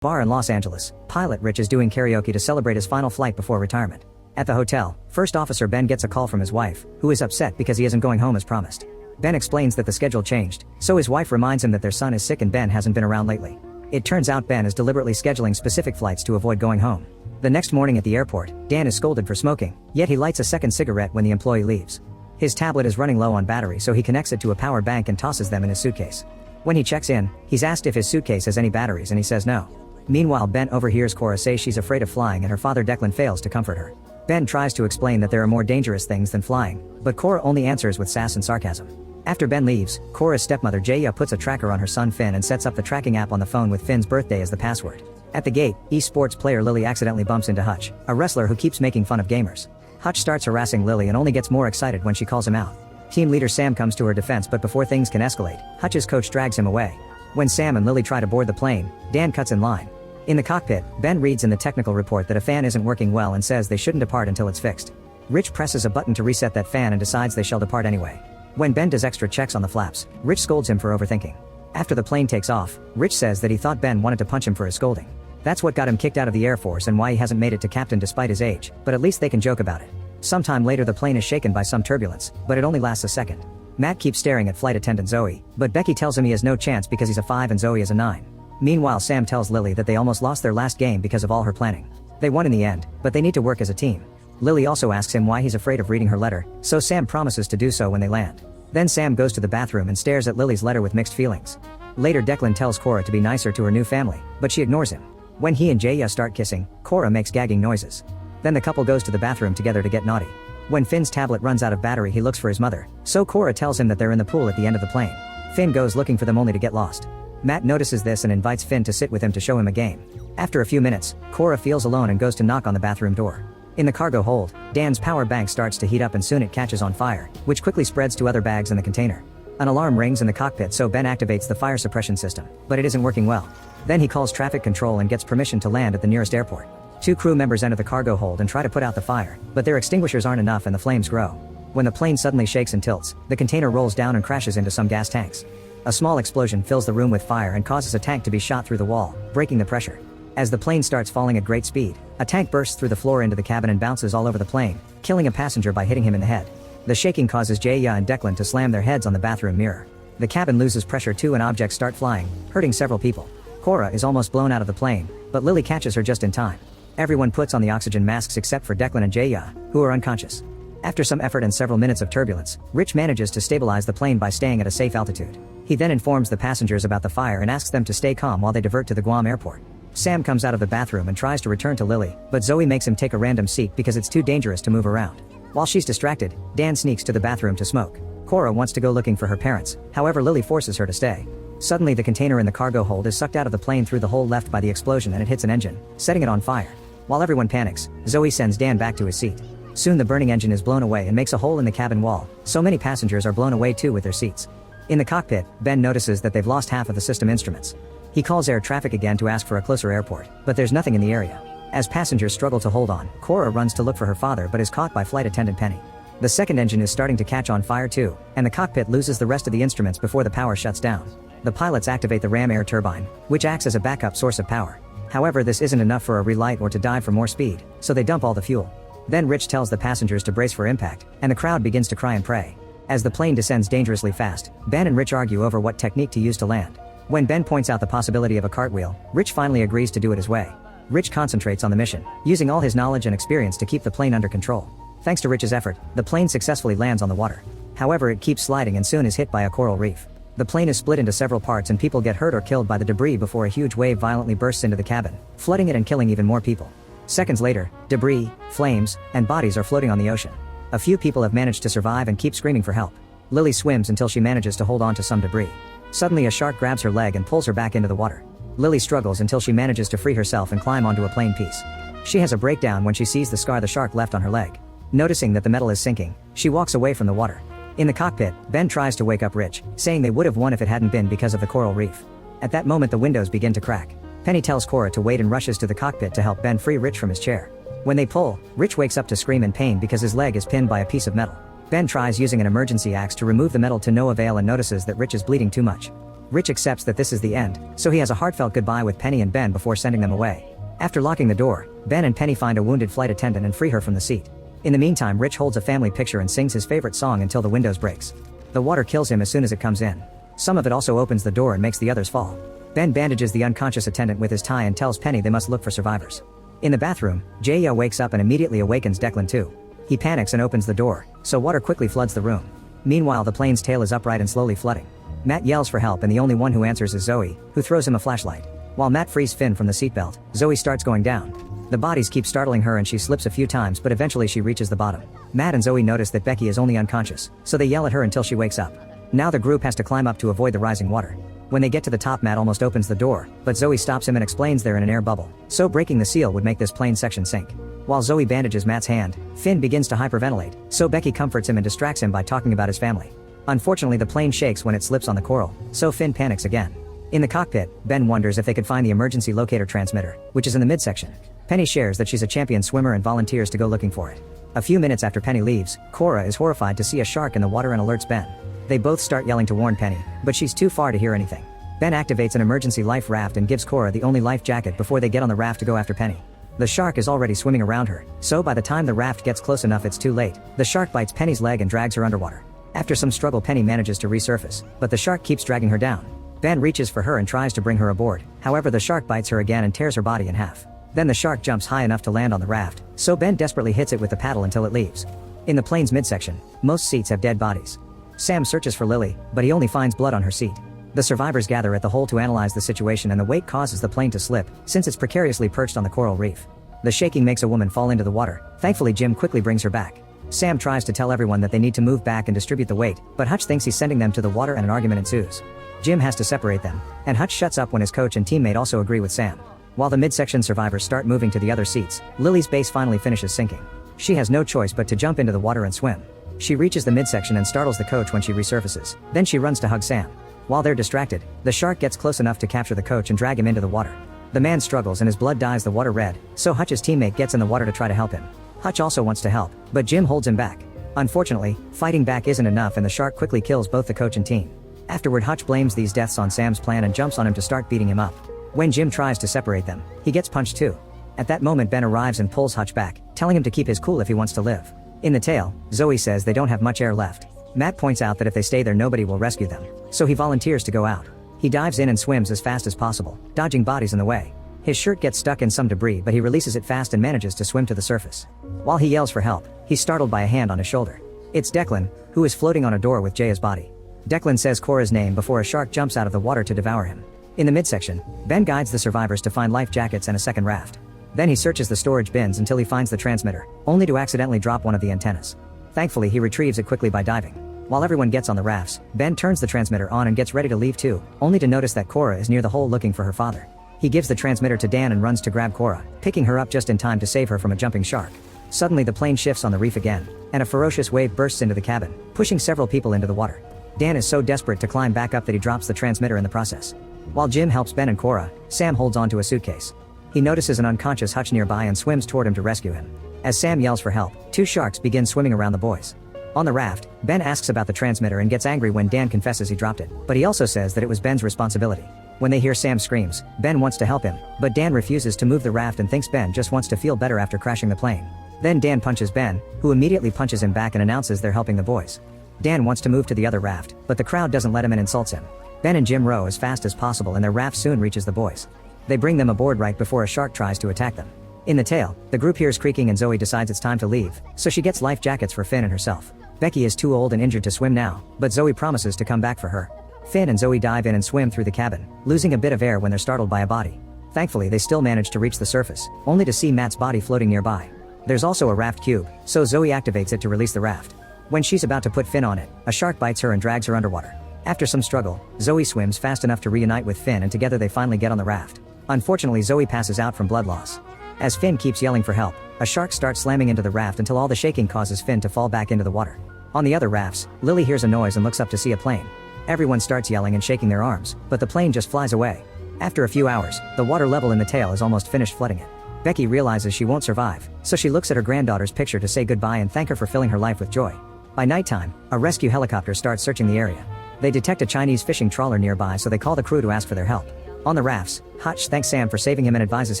Bar in Los Angeles, pilot Rich is doing karaoke to celebrate his final flight before retirement. At the hotel, First Officer Ben gets a call from his wife, who is upset because he isn't going home as promised. Ben explains that the schedule changed, so his wife reminds him that their son is sick and Ben hasn't been around lately. It turns out Ben is deliberately scheduling specific flights to avoid going home. The next morning at the airport, Dan is scolded for smoking, yet he lights a second cigarette when the employee leaves. His tablet is running low on battery, so he connects it to a power bank and tosses them in his suitcase. When he checks in, he's asked if his suitcase has any batteries and he says no. Meanwhile, Ben overhears Cora say she's afraid of flying and her father Declan fails to comfort her. Ben tries to explain that there are more dangerous things than flying, but Cora only answers with sass and sarcasm. After Ben leaves, Cora's stepmother Jaya puts a tracker on her son Finn and sets up the tracking app on the phone with Finn's birthday as the password. At the gate, esports player Lily accidentally bumps into Hutch, a wrestler who keeps making fun of gamers. Hutch starts harassing Lily and only gets more excited when she calls him out. Team leader Sam comes to her defense, but before things can escalate, Hutch's coach drags him away. When Sam and Lily try to board the plane, Dan cuts in line. In the cockpit, Ben reads in the technical report that a fan isn't working well and says they shouldn't depart until it's fixed. Rich presses a button to reset that fan and decides they shall depart anyway. When Ben does extra checks on the flaps, Rich scolds him for overthinking. After the plane takes off, Rich says that he thought Ben wanted to punch him for his scolding. That's what got him kicked out of the Air Force and why he hasn't made it to captain despite his age, but at least they can joke about it. Sometime later the plane is shaken by some turbulence, but it only lasts a second. Matt keeps staring at flight attendant Zoe, but Becky tells him he has no chance because he's a 5 and Zoe is a 9. Meanwhile, Sam tells Lily that they almost lost their last game because of all her planning. They won in the end, but they need to work as a team. Lily also asks him why he's afraid of reading her letter, so Sam promises to do so when they land. Then Sam goes to the bathroom and stares at Lily's letter with mixed feelings. Later Declan tells Cora to be nicer to her new family, but she ignores him. When he and Jaya start kissing, Cora makes gagging noises. Then the couple goes to the bathroom together to get naughty. When Finn's tablet runs out of battery, he looks for his mother, so Cora tells him that they're in the pool at the end of the plane. Finn goes looking for them only to get lost. Matt notices this and invites Finn to sit with him to show him a game. After a few minutes, Cora feels alone and goes to knock on the bathroom door. In the cargo hold, Dan's power bank starts to heat up and soon it catches on fire, which quickly spreads to other bags in the container. An alarm rings in the cockpit, so Ben activates the fire suppression system, but it isn't working well. Then he calls traffic control and gets permission to land at the nearest airport. 2 crew members enter the cargo hold and try to put out the fire, but their extinguishers aren't enough and the flames grow. When the plane suddenly shakes and tilts, the container rolls down and crashes into some gas tanks. A small explosion fills the room with fire and causes a tank to be shot through the wall, breaking the pressure. As the plane starts falling at great speed, a tank bursts through the floor into the cabin and bounces all over the plane, killing a passenger by hitting him in the head. The shaking causes Jaya and Declan to slam their heads on the bathroom mirror. The cabin loses pressure too and objects start flying, hurting several people. Cora is almost blown out of the plane, but Lily catches her just in time. Everyone puts on the oxygen masks except for Declan and Jaya, who are unconscious. After some effort and several minutes of turbulence, Rich manages to stabilize the plane by staying at a safe altitude. He then informs the passengers about the fire and asks them to stay calm while they divert to the Guam airport. Sam comes out of the bathroom and tries to return to Lily, but Zoe makes him take a random seat because it's too dangerous to move around. While she's distracted, Dan sneaks to the bathroom to smoke. Cora wants to go looking for her parents, however Lily forces her to stay. Suddenly the container in the cargo hold is sucked out of the plane through the hole left by the explosion and it hits an engine, setting it on fire. While everyone panics, Zoe sends Dan back to his seat. Soon the burning engine is blown away and makes a hole in the cabin wall, so many passengers are blown away too with their seats. In the cockpit, Ben notices that they've lost half of the system instruments. He calls air traffic again to ask for a closer airport, but there's nothing in the area. As passengers struggle to hold on, Cora runs to look for her father but is caught by flight attendant Penny. The second engine is starting to catch on fire too, and the cockpit loses the rest of the instruments before the power shuts down. The pilots activate the ram air turbine, which acts as a backup source of power. However, this isn't enough for a relight or to dive for more speed, so they dump all the fuel. Then Rich tells the passengers to brace for impact, and the crowd begins to cry and pray. As the plane descends dangerously fast, Ben and Rich argue over what technique to use to land. When Ben points out the possibility of a cartwheel, Rich finally agrees to do it his way. Rich concentrates on the mission, using all his knowledge and experience to keep the plane under control. Thanks to Rich's effort, the plane successfully lands on the water. However, it keeps sliding and soon is hit by a coral reef. The plane is split into several parts and people get hurt or killed by the debris before a huge wave violently bursts into the cabin, flooding it and killing even more people. Seconds later, debris, flames, and bodies are floating on the ocean. A few people have managed to survive and keep screaming for help. Lily swims until she manages to hold on to some debris. Suddenly a shark grabs her leg and pulls her back into the water. Lily struggles until she manages to free herself and climb onto a plane piece. She has a breakdown when she sees the scar the shark left on her leg. Noticing that the metal is sinking, she walks away from the water. In the cockpit, Ben tries to wake up Rich, saying they would have won if it hadn't been because of the coral reef. At that moment the windows begin to crack. Penny tells Cora to wait and rushes to the cockpit to help Ben free Rich from his chair. When they pull, Rich wakes up to scream in pain because his leg is pinned by a piece of metal. Ben tries using an emergency axe to remove the metal to no avail and notices that Rich is bleeding too much. Rich accepts that this is the end, so he has a heartfelt goodbye with Penny and Ben before sending them away. After locking the door, Ben and Penny find a wounded flight attendant and free her from the seat. In the meantime, Rich holds a family picture and sings his favorite song until the windows breaks. The water kills him as soon as it comes in. Some of it also opens the door and makes the others fall. Ben bandages the unconscious attendant with his tie and tells Penny they must look for survivors. In the bathroom, Jaya wakes up and immediately awakens Declan too. He panics and opens the door, so water quickly floods the room. Meanwhile, the plane's tail is upright and slowly flooding. Matt yells for help and the only one who answers is Zoe, who throws him a flashlight. While Matt frees Finn from the seatbelt, Zoe starts going down. The bodies keep startling her and she slips a few times, but eventually she reaches the bottom. Matt and Zoe notice that Becky is only unconscious, so they yell at her until she wakes up. Now the group has to climb up to avoid the rising water. When they get to the top, Matt almost opens the door, but Zoe stops him and explains they're in an air bubble, so breaking the seal would make this plane section sink. While Zoe bandages Matt's hand, Finn begins to hyperventilate, so Becky comforts him and distracts him by talking about his family. Unfortunately, the plane shakes when it slips on the coral, so Finn panics again. In the cockpit, Ben wonders if they could find the emergency locator transmitter, which is in the midsection. Penny shares that she's a champion swimmer and volunteers to go looking for it. A few minutes after Penny leaves, Cora is horrified to see a shark in the water and alerts Ben. They both start yelling to warn Penny, but she's too far to hear anything. Ben activates an emergency life raft and gives Cora the only life jacket before they get on the raft to go after Penny. The shark is already swimming around her, so by the time the raft gets close enough it's too late. The shark bites Penny's leg and drags her underwater. After some struggle, Penny manages to resurface, but the shark keeps dragging her down. Ben reaches for her and tries to bring her aboard, however the shark bites her again and tears her body in half. Then the shark jumps high enough to land on the raft, so Ben desperately hits it with the paddle until it leaves. In the plane's midsection, most seats have dead bodies. Sam searches for Lily, but he only finds blood on her seat. The survivors gather at the hole to analyze the situation and the weight causes the plane to slip, since it's precariously perched on the coral reef. The shaking makes a woman fall into the water. Thankfully, Jim quickly brings her back. Sam tries to tell everyone that they need to move back and distribute the weight, but Hutch thinks he's sending them to the water and an argument ensues. Jim has to separate them, and Hutch shuts up when his coach and teammate also agree with Sam. While the midsection survivors start moving to the other seats, Lily's base finally finishes sinking. She has no choice but to jump into the water and swim. She reaches the midsection and startles the coach when she resurfaces. Then she runs to hug Sam. While they're distracted, the shark gets close enough to capture the coach and drag him into the water. The man struggles and his blood dyes the water red, so Hutch's teammate gets in the water to try to help him. Hutch also wants to help, but Jim holds him back. Unfortunately, fighting back isn't enough and the shark quickly kills both the coach and team. Afterward, Hutch blames these deaths on Sam's plan and jumps on him to start beating him up. When Jim tries to separate them, he gets punched too. At that moment, Ben arrives and pulls Hutch back, telling him to keep his cool if he wants to live. In the tail, Zoe says they don't have much air left. Matt points out that if they stay there nobody will rescue them, so he volunteers to go out. He dives in and swims as fast as possible, dodging bodies in the way. His shirt gets stuck in some debris, but he releases it fast and manages to swim to the surface. While he yells for help, he's startled by a hand on his shoulder. It's Declan, who is floating on a door with Jaya's body. Declan says Cora's name before a shark jumps out of the water to devour him. In the midsection, Ben guides the survivors to find life jackets and a second raft. Then he searches the storage bins until he finds the transmitter, only to accidentally drop one of the antennas. Thankfully, he retrieves it quickly by diving. While everyone gets on the rafts, Ben turns the transmitter on and gets ready to leave too, only to notice that Cora is near the hole looking for her father. He gives the transmitter to Dan and runs to grab Cora, picking her up just in time to save her from a jumping shark. Suddenly the plane shifts on the reef again, and a ferocious wave bursts into the cabin, pushing several people into the water. Dan is so desperate to climb back up that he drops the transmitter in the process. While Jim helps Ben and Cora, Sam holds onto a suitcase. He notices an unconscious Hutch nearby and swims toward him to rescue him. As Sam yells for help, two sharks begin swimming around the boys. On the raft, Ben asks about the transmitter and gets angry when Dan confesses he dropped it, but he also says that it was Ben's responsibility. When they hear Sam's screams, Ben wants to help him, but Dan refuses to move the raft and thinks Ben just wants to feel better after crashing the plane. Then Dan punches Ben, who immediately punches him back and announces they're helping the boys. Dan wants to move to the other raft, but the crowd doesn't let him and insults him. Ben and Jim row as fast as possible and their raft soon reaches the boys. They bring them aboard right before a shark tries to attack them. In the tail, the group hears creaking and Zoe decides it's time to leave, so she gets life jackets for Finn and herself. Becky is too old and injured to swim now, but Zoe promises to come back for her. Finn and Zoe dive in and swim through the cabin, losing a bit of air when they're startled by a body. Thankfully, they still manage to reach the surface, only to see Matt's body floating nearby. There's also a raft cube, so Zoe activates it to release the raft. When she's about to put Finn on it, a shark bites her and drags her underwater. After some struggle, Zoe swims fast enough to reunite with Finn and together they finally get on the raft. Unfortunately, Zoe passes out from blood loss. As Finn keeps yelling for help, a shark starts slamming into the raft until all the shaking causes Finn to fall back into the water. On the other rafts, Lily hears a noise and looks up to see a plane. Everyone starts yelling and shaking their arms, but the plane just flies away. After a few hours, the water level in the tail is almost finished flooding it. Becky realizes she won't survive, so she looks at her granddaughter's picture to say goodbye and thank her for filling her life with joy. By nighttime, a rescue helicopter starts searching the area. They detect a Chinese fishing trawler nearby, so they call the crew to ask for their help. On the rafts, Hutch thanks Sam for saving him and advises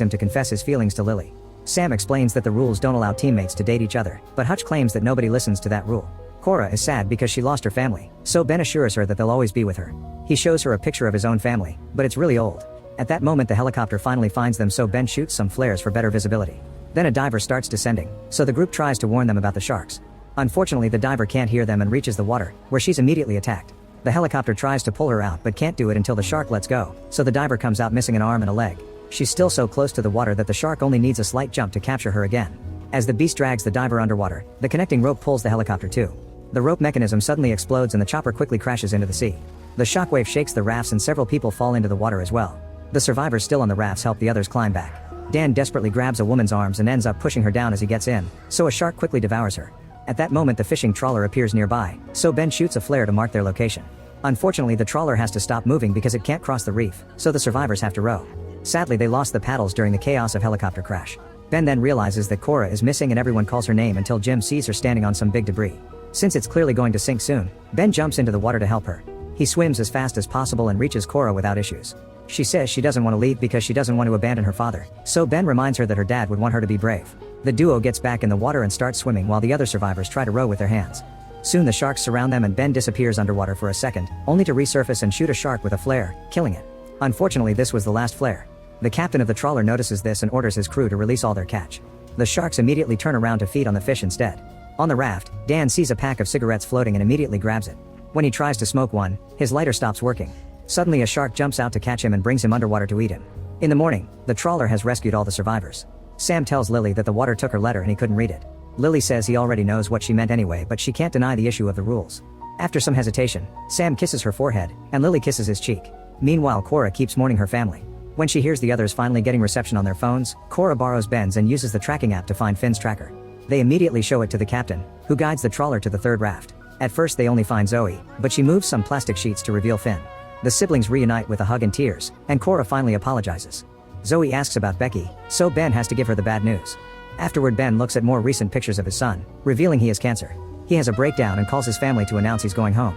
him to confess his feelings to Lily. Sam explains that the rules don't allow teammates to date each other, but Hutch claims that nobody listens to that rule. Cora is sad because she lost her family, so Ben assures her that they'll always be with her. He shows her a picture of his own family, but it's really old. At that moment the helicopter finally finds them, so Ben shoots some flares for better visibility. Then a diver starts descending, so the group tries to warn them about the sharks. Unfortunately the diver can't hear them and reaches the water, where she's immediately attacked. The helicopter tries to pull her out but can't do it until the shark lets go, so the diver comes out missing an arm and a leg. She's still so close to the water that the shark only needs a slight jump to capture her again. As the beast drags the diver underwater, the connecting rope pulls the helicopter too. The rope mechanism suddenly explodes and the chopper quickly crashes into the sea. The shockwave shakes the rafts and several people fall into the water as well. The survivors still on the rafts help the others climb back. Dan desperately grabs a woman's arms and ends up pushing her down as he gets in, so a shark quickly devours her. At that moment the fishing trawler appears nearby, so Ben shoots a flare to mark their location. Unfortunately the trawler has to stop moving because it can't cross the reef, so the survivors have to row. Sadly they lost the paddles during the chaos of helicopter crash. Ben then realizes that Cora is missing and everyone calls her name until Jim sees her standing on some big debris. Since it's clearly going to sink soon, Ben jumps into the water to help her. He swims as fast as possible and reaches Cora without issues. She says she doesn't want to leave because she doesn't want to abandon her father, so Ben reminds her that her dad would want her to be brave. The duo gets back in the water and starts swimming while the other survivors try to row with their hands. Soon the sharks surround them and Ben disappears underwater for a second, only to resurface and shoot a shark with a flare, killing it. Unfortunately this was the last flare. The captain of the trawler notices this and orders his crew to release all their catch. The sharks immediately turn around to feed on the fish instead. On the raft, Dan sees a pack of cigarettes floating and immediately grabs it. When he tries to smoke one, his lighter stops working. Suddenly a shark jumps out to catch him and brings him underwater to eat him. In the morning, the trawler has rescued all the survivors. Sam tells Lily that the water took her letter and he couldn't read it. Lily says he already knows what she meant anyway, but she can't deny the issue of the rules. After some hesitation, Sam kisses her forehead, and Lily kisses his cheek. Meanwhile Cora keeps mourning her family. When she hears the others finally getting reception on their phones, Cora borrows Ben's and uses the tracking app to find Finn's tracker. They immediately show it to the captain, who guides the trawler to the third raft. At first they only find Zoe, but she moves some plastic sheets to reveal Finn. The siblings reunite with a hug and tears, and Cora finally apologizes. Zoe asks about Becky, so Ben has to give her the bad news. Afterward Ben looks at more recent pictures of his son, revealing he has cancer. He has a breakdown and calls his family to announce he's going home.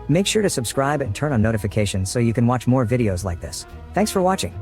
Make sure to subscribe and turn on notifications so you can watch more videos like this. Thanks for watching.